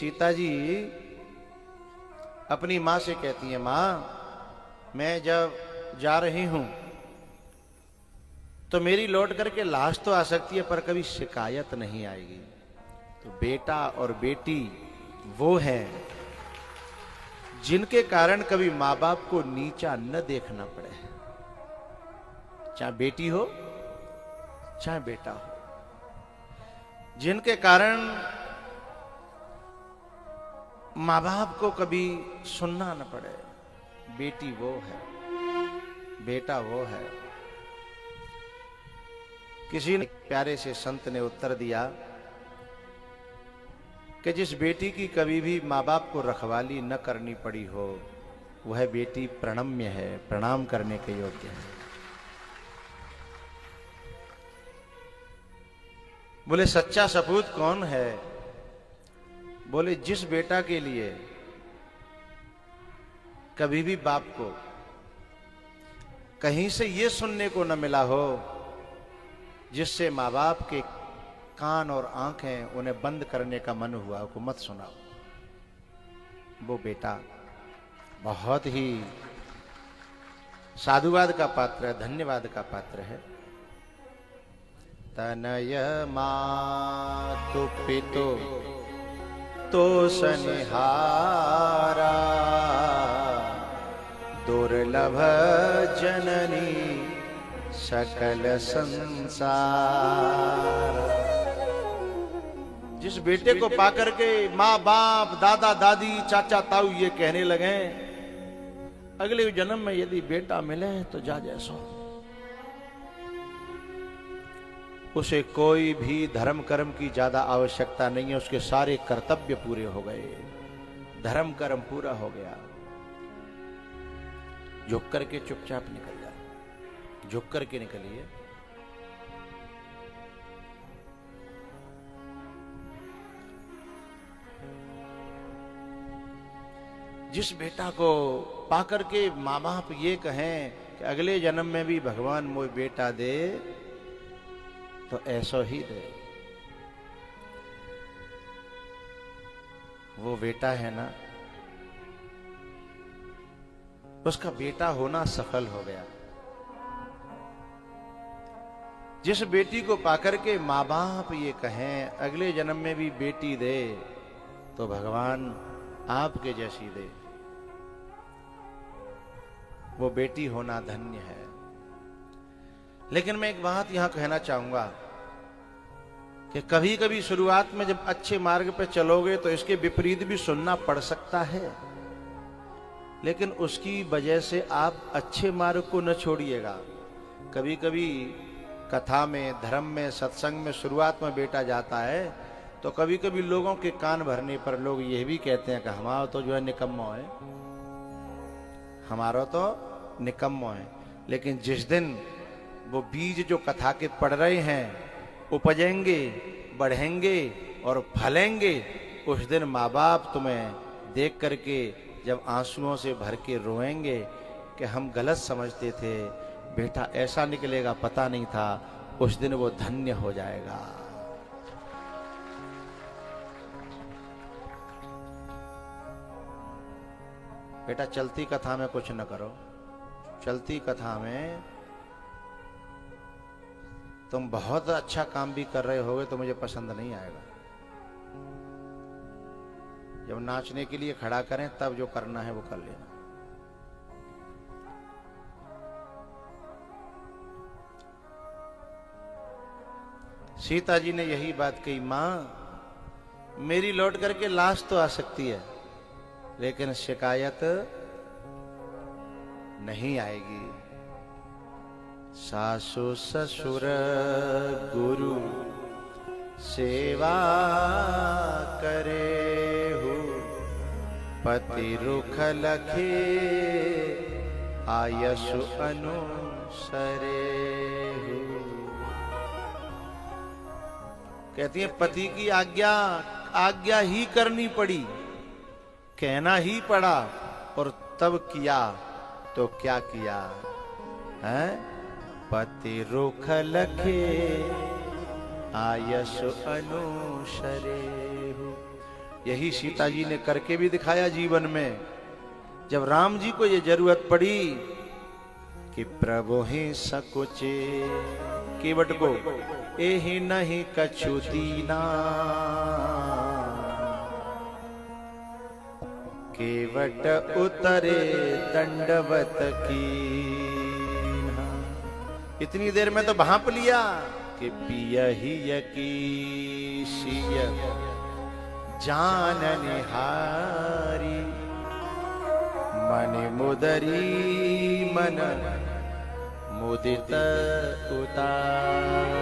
सीता जी अपनी माँ से कहती है, माँ मैं जब जा रही हूं तो मेरी लौट करके लाश तो आ सकती है पर कभी शिकायत नहीं आएगी। तो बेटा और बेटी वो हैं जिनके कारण कभी माँ बाप को नीचा न देखना पड़े, चाहे बेटी हो चाहे बेटा हो, जिनके कारण माँ बाप को कभी सुनना न पड़े। बेटी वो है, बेटा वो है। किसी ने प्यारे से संत ने उत्तर दिया कि जिस बेटी की कभी भी माँ बाप को रखवाली न करनी पड़ी हो वह बेटी प्रणम्य है, प्रणाम करने के योग्य है। बोले सच्चा सपूत कौन है? बोले जिस बेटा के लिए कभी भी बाप को कहीं से ये सुनने को न मिला हो जिससे माँ बाप के कान और आंखें उन्हें बंद करने का मन हुआ को मत सुनाओ, वो बेटा बहुत ही साधुवाद का पात्र है, धन्यवाद का पात्र है। तनय मातु पितु तो सनिहारा दुर्लभ जननी सकल संसार। जिस बेटे को पाकर के माँ बाप दादा दादी चाचा ताऊ ये कहने लगे अगले जन्म में यदि बेटा मिले तो जा जैसो, उसे कोई भी धर्म कर्म की ज्यादा आवश्यकता नहीं है, उसके सारे कर्तव्य पूरे हो गए, धर्म कर्म पूरा हो गया। झुक करके चुपचाप निकल जाए, झुक करके निकलिए। जिस बेटा को पाकर के माँ बाप ये कहें कि अगले जन्म में भी भगवान मोय बेटा दे तो ऐसा ही दे, वो बेटा है ना, उसका बेटा होना सफल हो गया। जिस बेटी को पाकर के माँ बाप ये कहें अगले जन्म में भी बेटी दे तो भगवान आपके जैसी दे, वो बेटी होना धन्य है। लेकिन मैं एक बात यहां कहना चाहूंगा कि कभी कभी शुरुआत में जब अच्छे मार्ग पर चलोगे तो इसके विपरीत भी सुनना पड़ सकता है, लेकिन उसकी वजह से आप अच्छे मार्ग को न छोड़िएगा। कभी कभी कथा में, धर्म में, सत्संग में शुरुआत में बेटा जाता है तो कभी कभी लोगों के कान भरने पर लोग यह भी कहते हैं कि हमारा तो जो है निकम्मो है, हमारा तो निकम्मो है। लेकिन जिस दिन वो बीज जो कथा के पड़ रहे हैं उपजेंगे, बढ़ेंगे और फलेंगे, उस दिन माँ बाप तुम्हें देख करके जब आंसुओं से भर के रोएंगे कि हम गलत समझते थे, बेटा ऐसा निकलेगा पता नहीं था, उस दिन वो धन्य हो जाएगा। बेटा चलती कथा में कुछ न करो, चलती कथा में तुम बहुत अच्छा काम भी कर रहे होगे तो मुझे पसंद नहीं आएगा। जब नाचने के लिए खड़ा करें तब जो करना है वो कर लेना। सीता जी ने यही बात कही, मां मेरी लौट करके लाश तो आ सकती है लेकिन शिकायत नहीं आएगी। सासु ससुर गुरु सेवा करे हो, पति रुख लखे आयसु अनुसरे हो। कहती है पति की आज्ञा ही करनी पड़ी, कहना ही पड़ा, और तब किया तो क्या किया है? पति रुख लखे आयसु अनुसरे हो। यही सीता जी ने करके भी दिखाया जीवन में। जब राम जी को ये जरूरत पड़ी कि प्रभु ही सकुचे केवट को एहि नहीं कछु दीना, केवट उतरे दंडवत की। इतनी देर में तो भांप लिया कि पियहि यकीशिय जान निहारी, मन मुदरी मन मुदित उतार,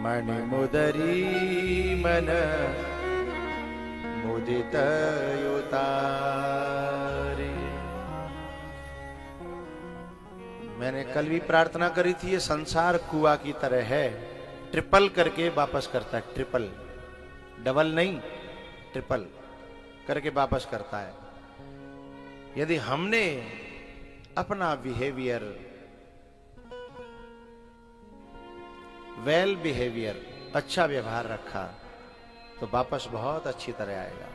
मन मुदरी मन मुदित उतार। मैंने कल भी प्रार्थना करी थी, ये संसार कुआं की तरह है, ट्रिपल करके वापस करता है, ट्रिपल, डबल नहीं, ट्रिपल करके वापस करता है। यदि हमने अपना बिहेवियर, वेल बिहेवियर, अच्छा व्यवहार रखा तो वापस बहुत अच्छी तरह आएगा।